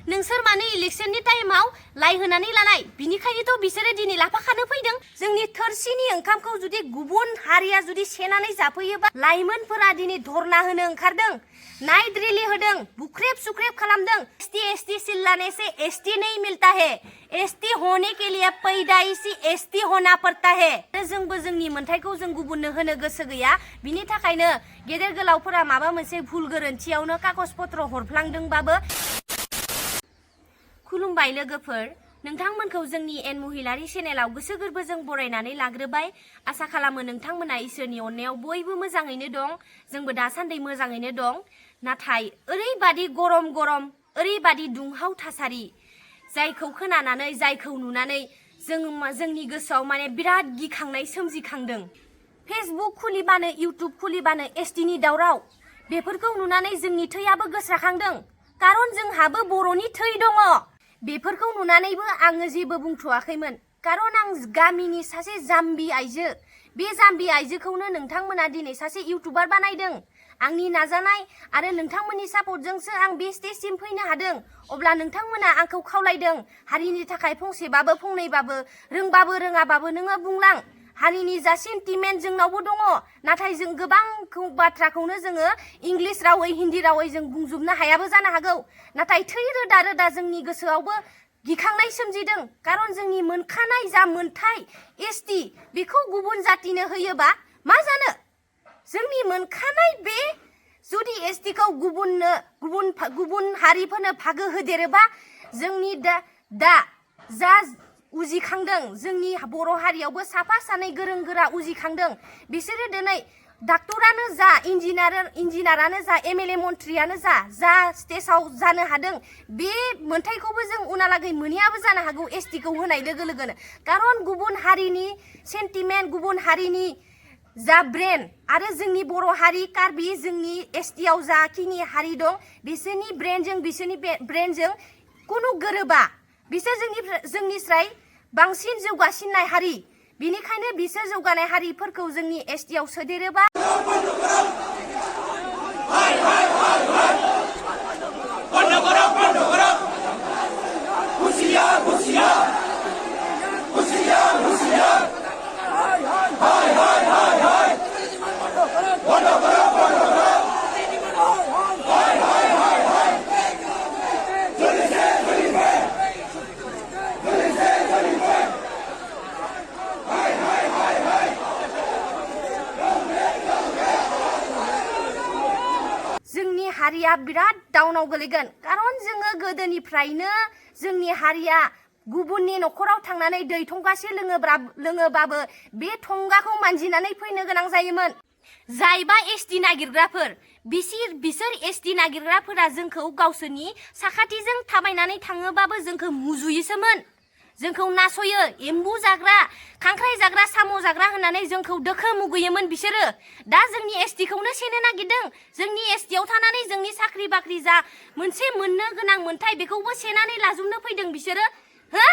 नोंसोर मानो इलेक्शननि टाइमाव लाइ होनानै लानाय बिनिखायनोथ' बिसोरो दिनै लाफाखानो फैदों जोंनि थोरसिनि ओंखामखौ जुदि गुबुन हारिया जुदि सेनानै जाफैयोबा लाइमोनफोरा दिनै धरना होनो ओंखारदों नाइट रेली होदों बुख्रेब सुख्रेब खालामदों एसटी चिल्लाने से एसटी नहीं मिलता है एसटी होने के लिए पैदाइशी एसटी होना पड़ता है जोंबो जोंनि मोनथायखौ जों गुबुननो होनो गोसो गैया बिनि थाखायनो गेदेर गोलावफोरा माबा मोनसे भुल गोरोन्थियावनो कागज पत्र हरफ्लांदोंबाबो खुलुमबाय लोगोफोर नोंथांमोनखौ जोंनि एन महिलारी चेनेलाव गोसो गोरबोजों बरायनानै लाग्रोबाय आसा खालामो नोंथांमोना इसोरनि अननायाव बयबो मोजाङैनो दं जोंबो दासान्दि मोजाङैनो दं नाथाय ओरैबादि गरम ओरैबादि दुंहाव थासारि जायखौ खोनानानै जायखौ नुनानै जोंनि गोसोआव माने बिराद गिखांनाय सोमजिखांदों फेसबुक खुलिबानो इउट्युब खुलिबानो एसटिनि दावराव बेफोरखौ नुनानै जोंनि थैयाबो गोस्राखांदों कारन जोंहाबो बर'नि थै दङ बेफोरखौ नुनानैबो आङो जेबो बुंथ'वाखैमोन कारन आं गामिनि सासे जाम्बि आइजो बे जाम्बि आइजोखौनो नोंथांमोना दिनै सासे इउट्युबार बानायदों आंनि नाजानाय आरो नोंथांमोननि सापर्टजोंसो आं बे स्टेजसिम फैनो हादों अब्ला नोंथांमोना आंखौ खावलायदों हारिनि थाखाय फंसेबाबो फंनैबाबो रोंबाबो रोङाबाबो नोङो बुंलां हारिनि जा सेन्टिमेन्ट जोंनावबो दङ नाथाय जों गोबां बाथ्राखौनो जोङो इंलिश रावै हिन्दी रावै जों बुंजोबनो हायाबो जानो हागौ नाथाय थै रोदा रोदा जोंनि गोसोआवबो गिखांनाय सोमजिदों कारन जोंनि मोनखानाय जा मोनथाय एसटी बेखौ गुबुन जातिनो होयोबा मा जानो जोंनि मोनखानाय बे जुदि एसटीखौ गुबुन हारिफोरनो भागो होदेरोबा जोंनि दा जा उजिखांदों जोंनि बर' हारियावबो साफा सानै गोरों गोरा उजिखांदों बिसोरो दिनै डाक्टरानो जा इन्जिनियारानो जा एमएलए मन्थ्रियानो जा स्टेजाव जानो हादों बे मोनथायखौबो जों उनालागै मोनैयाबो जानो हागौ एसटीखौ होनाय लोगो लोगोनो कारन गुबुन हारिनि सेन्टिमेन्ट गुबुन हारिनि जा ब्रेन आरो जोंनि बर' हारि कार्बि जोंनि एसटीआव जाखिनि हारि दं बिसोरनि ब्रेनजों कुनु गोरोबा बिसोर जोंनिस्राय बांसिन जौगासिननाय हारि बिनिखायनो बिसोर जौगानाय हारिफोरखौ जोंनि एसटीआव सोदेरोबा हारिया बिराद डाउनाव गोलैगोन कारन जोङो गोदोनिफ्रायनो जोंनि हारिया गुबुननि नखराव थांनानै दै थंगासे लोङोबाबो बे थंगाखौ मानजिनानै फैनो गोनां जायोमोन जायबा एसटी नागिरग्राफोर बिसोर एसटी नागिरग्राफोरा जोंखौ गावसोरनि साखाथिजों थाबायनानै थाङोबाबो जोंखौ मुजुयोसोमोन जोंखौ नासयो एम्बु जाग्रा खांख्राइ जाग्रा साम' जाग्रा होननानै जोंखौ दोखो मुगैयोमोन बिसोरो दा जोंनि एसटीखौनो सेनो नागिरदों जोंनि एसटीआव थानानै जोंनि साख्रि बाख्रि जा मोनसे मोननो गोनां मोनथाय बेखौबो सेनानै लाजोबनो फैदों बिसोरो हो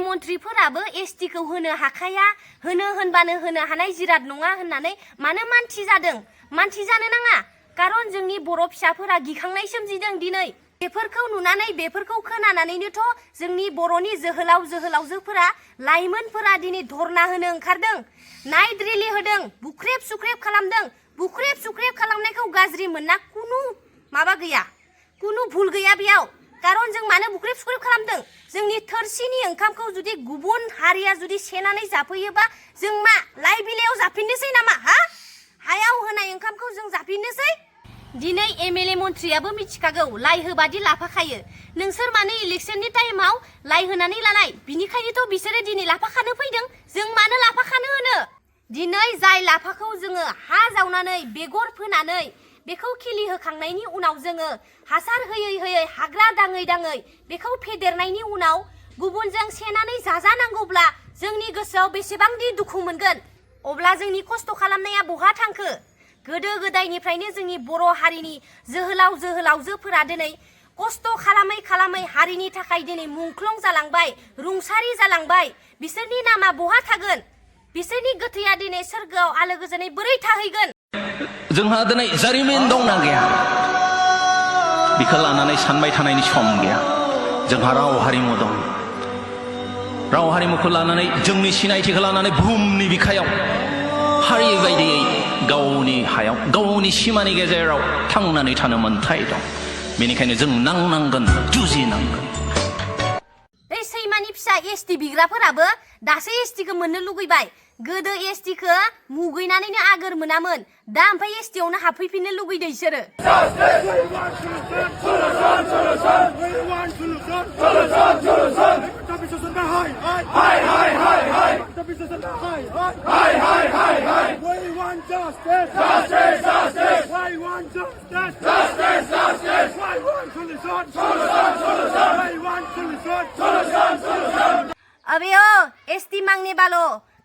मन्थ्रिफोराबो एसटीखौ होनो हाखाया होनबानो होनो हानाय जिराद नङा होननानै मानो मानसि जादों मानसि जानो नाङा कारन जोंनि बर' फिसाफोरा गिखांनाय सोमजिदों दिनै बेफोरखौ नुनानै बेफोरखौ खोनानानैनोथ' जोंनि बर'नि जोहोलावजोफोरा लाइमोनफोरा दिनै धरना होनो ओंखारदों नाइट रेली होदों बुख्रेब सुख्रेब खालामदों बुख्रेब सुख्रेब खालामनायखौ गाज्रि मोनना कुनु माबा गैया कुनु भुल गैया बेयाव कारन जों मानो बुख्रेब सुख्रेब खालामदों जोंनि थोरसिनि ओंखामखौ जुदि गुबुन हारिया जुदि सेनानै जाफैयोबा जों मा लाइ बिलाइयाव जाफिननोसै नामा हायाव होनाय ओंखामखौ जों जाफिननोसै दिनै एमएलए मन्थ्रियाबो मिथिखागौ लाइ होबादि लाफाखायो नोंसोर मानो इलेक्शननि टाइमाव लाइ होनानै लानाय बिनिखायनोथ' बिसोरो दिनै लाफाखानो फैदों जों मानो लाफाखानो होनो दिनै जाय लाफाखौ जोङो हा जावनानै बेगर फोनानै बेखौ खिलि होखांनायनि उनाव जोङो हासार होयै हाग्रा दाङै बेखौ फेदेरनायनि उनाव गुबुनजों सेनानै जाजानांगौब्ला जोंनि गोसोआव बेसेबांदि दुखु मोनगोन अब्ला जोंनि खस्थ' खालामनाया बहा थांखो गोदो गोदायनिफ्रायनो जोंनि बर' हारिनि जोहोलाव जोहोलावजोफोरा दिनै खस्थ' खालामै खालामै हारिनि थाखाय दिनै मुंख्लं जालांबाय, रुंसारि जालांबाय। बिसोरनि नामा बहा थागोन? बिसोरनि गोथैया दिनै सोरगोआव आलो गोजोनै बोरै थाहैगोन? जोंहा दिनै जारिमिन दंना गैया बेखौ लानानै सानबाय थानायनि सम गैया। जोंहा राव हारिमु दं। राव हारिमुखौ लानानै जोंनि सिनायथिखौ लानानै बुहुमनि बिखायाव हारि बायदियै गावनि हायाव गावनि सिमानि गेजेराव थांनानै थानो मोन्थाय दं। बेनिखायनो जों नांनांगोन, जुजिनांगोन। बे सैमानि फिसा एसटि बिग्राफोराबो दासो एसटिखौ मोननो लुगैबाय। गोदो एसटिखौ मुगैनानैनो आगोर मोनामोन, दा ओमफ्राय एसटियावनो हाबफैफिननो लुगैदों इसोरो। अबे ओ एसटी मांगने वालो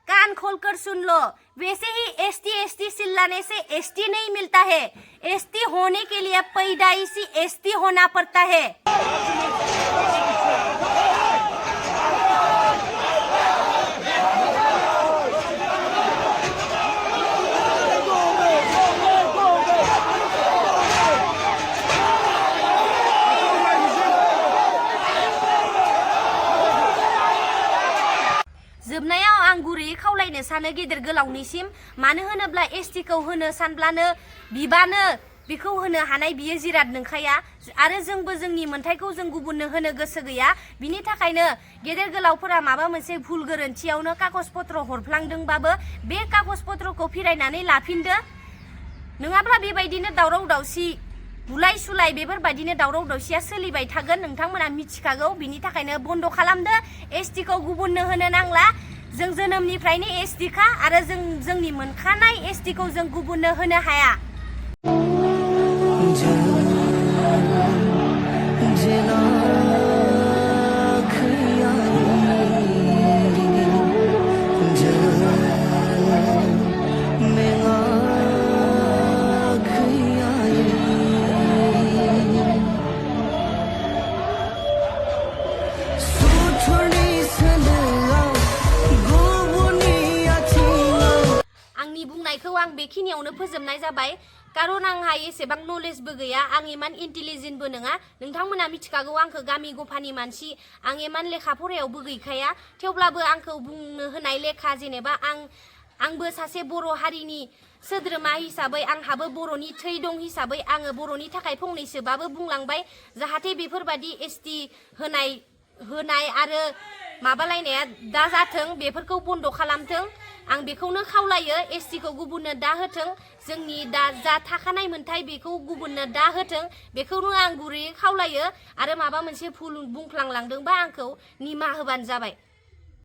कानखोलकर सुन लो, वैसे ही एसटी चिल्लाने से एसटी नहीं मिलता है। एसटी होने के लिए पैदाइशी एसटी होना पड़ता है। जोबनायाव आं गुरैयै खावलायनो सानो गेदेर गोलावनिसिम, मानो होनोब्ला एसटिखौ होनो सानब्लानो बिबानो बेखौ होनो हानाय बियो जिराद नंखाया आरो जोंबो जोंनि मोन्थायखौ जों गुबुननो होनो गोसो गैया। बिनि थाखायनो गेदेर गोलावफोरा माबा मोनसे भुल गोरोन्थियावनो कागज पत्र हरफ्लांदोंबाबो बे कागज पत्रखौ फिरायनानै लाफिनदो, नङाब्ला बेबायदिनो दावराव दावसि बुलाय सुलाय बेफोरबायदिनो दावराव दावसिया सोलिबाय थागोन। नोंथांमोना मिथिखागौ। बिनि थाखायनो बन्द खालामदो। एसटिखौ गुबुननो होनो नांला। जों जोनोमनिफ्रायनो एसटिखा आरो जोंनि मोनखानाय एसटिखौ जों गुबुननो होनो हाया। बुंनायखौ आं बेखिनियावनो फोजोबनाय जाबाय, कारन आंहा एसेबां नलेजबो गैया, आं इमान इन्टेलिजेन्टबो नङा। नोंथांमोना मिथिखागौ आंखौ गामि गफानि मानसि, आं इमान लेखा फरायावबो गैखाया। थेवब्लाबो आंखौ बुंनो होनाय लेखा जेनेबा आंबो सासे बर' हारिनि सोद्रोमा हिसाबै आंहाबो बर'नि थै दं हिसाबै आङो बर'नि थाखाय फंनैसोबाबो बुंलांबाय, जाहाथे बेफोरबादि एसटि होनाय आरो माबालायनाया दा जाथों, बेफोरखौ बन्द खालामथों। आं बेखौनो खावलायो, एसटिखौ गुबुननो दा होथों, जोंनि दा जा थाखानाय मोन्थाय बेखौ गुबुननो दा होथों, बेखौनो आं गुरैयै खावलायो। आरो माबा मोनसे भुल बुंफ्लांलांदोंबा आंखौ निमाहा होबानो जाबाय।